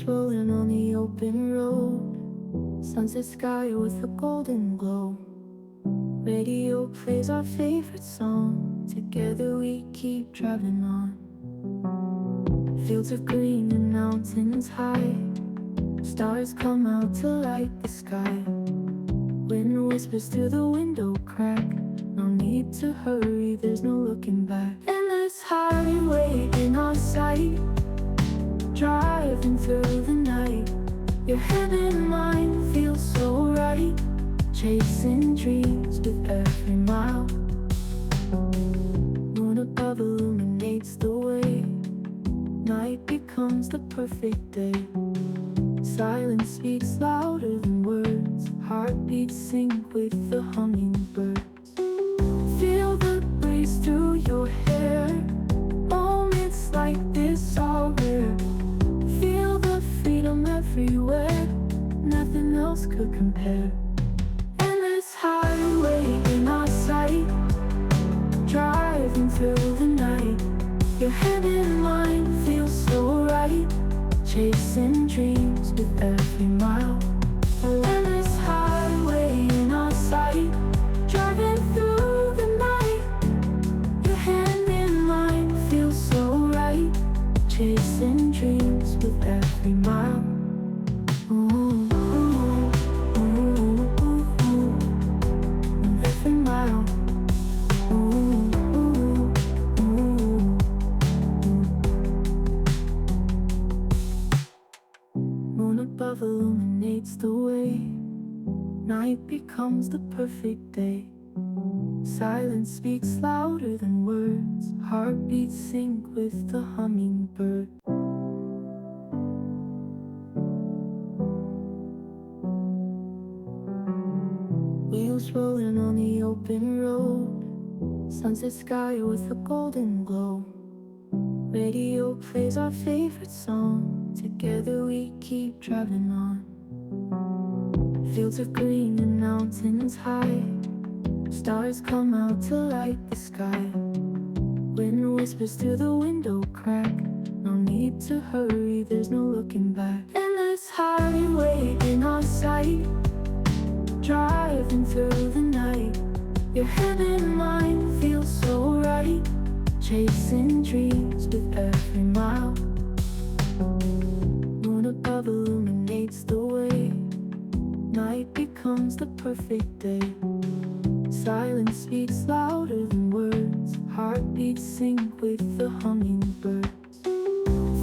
Wheels rolling on the open road, sunset sky with a golden glow. Radio plays our favorite song, together we keep driving on. Fields of green and mountains high, stars come out to light the sky. Wind whispers through the window crack, no need to hurry, there's no looking back. Endless highway in our sight, driving through the night. Your head and mind feel so right, chasing dreams with every mile. Moon above illuminates the way, night becomes the perfect day. Silence speaks louder than words, heartbeats sync with the hummingbirds. Feel the breeze through your hair, moments like this are rare. Feel the freedom everywhere, nothing else could compare. Endless highway in our sight, driving through the night. Your head and mind feel so right, chasing dreams with every mile. Endless highway in our sight, driving through the night. Your hand in mine feels so right, chasing dreams with every mile. Ooh, ooh, ooh, ooh, ooh. Every mile. Ooh, ooh, ooh. Moon above illuminates the way, night becomes the perfect day. Silence speaks louder than words, heartbeats sync with the hummingbird. Wheels rolling on the open road, sunset sky with a golden glow. Radio plays our favorite song, together we keep driving on. Fields of green and mountains high, stars come out to light the sky. Wind whispers through the window crack, no need to hurry, there's no looking back. Endless highway in our sight, driving through the night. Your head and mind feel so right, chasing dreams with every mile. Moon above illuminates the way, night becomes the perfect day. Silence speaks louder than words, heartbeats sync with the hummingbirds.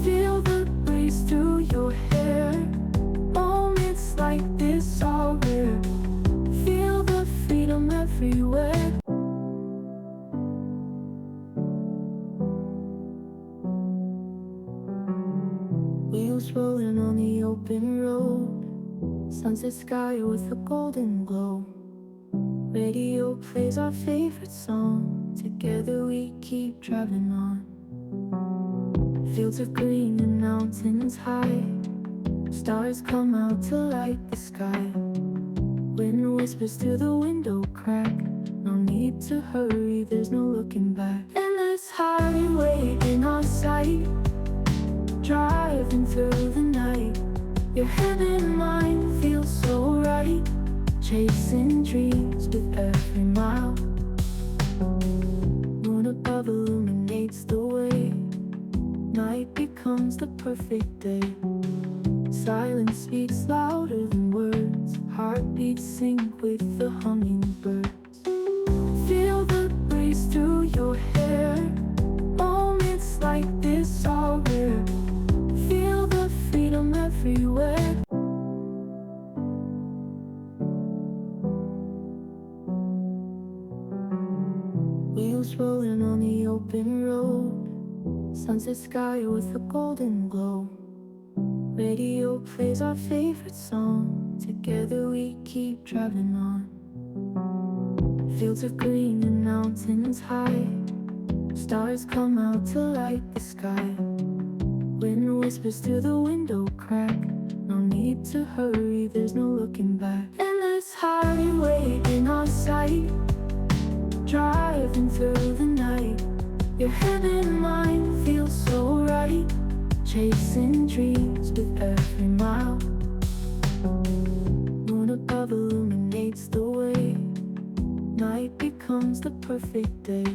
Feel the breeze through your hair, moments like this are rare. Feel the freedom everywhere. Wheels rolling on the open road, sunset sky with a golden glow. Radio plays our favorite song, together we keep driving on. Fields of green and mountains high, stars come out to light the sky. Wind whispers through the window crack, no need to hurry, there's no looking back. Endless highway in our sight, driving through the night. Your head and mind feel so right, chasing dreams with every mile. Moon above illuminates the way, night becomes the perfect day. Silence speaks louder than words, heartbeats sync with the hummingbirds. Feel the breeze through your hair, moments like this are rare. Feel the freedom everywhere. Wheels rolling on the open road, sunset sky with a golden glow. Radio plays our favorite song, together we keep driving on. Fields of green and mountains high, stars come out to light the sky. Wind whispers through the window crack, no need to hurry, there's no looking back. Endless highway in our sight, driving through the night. Your head and mind feel so right, chasing dreams with every mile. Moon above illuminates the way. Night becomes the perfect day.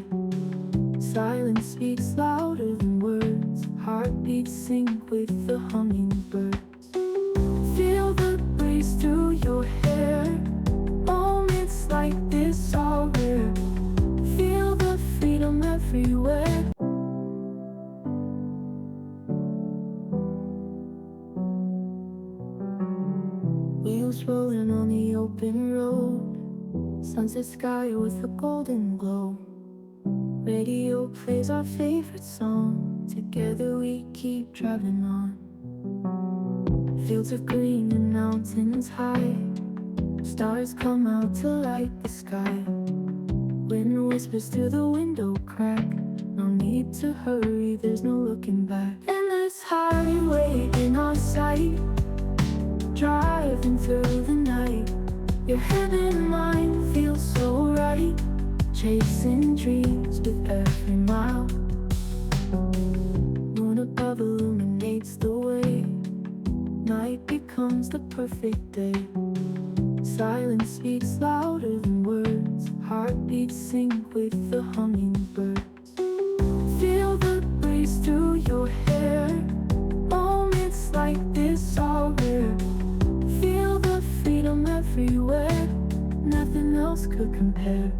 Silence speaks louder than words. Heartbeats sync with the hummingbirds. Feel the breeze through your hair. Moments like this are rare. Feel the freedom everywhere. Wheels rolling on the open road. Sunset sky with a golden glow. Radio plays our favorite song. Together we keep driving on. Fields of green and mountains high. Stars come out to light the sky. Wind whispers through the window crack. No need to hurry, there's no looking back. Endless highway in our sight. Driving through the night. Your head and mind feel so right. Chasing dreams with every mile. Moon above illuminates the way. Night becomes the perfect day. Silence speaks louder than words. Heartbeats sync with the hummingbirds. Feel the breeze through your hair. Moments like this are rare. Feel the freedom everywhere. Nothing else could compare.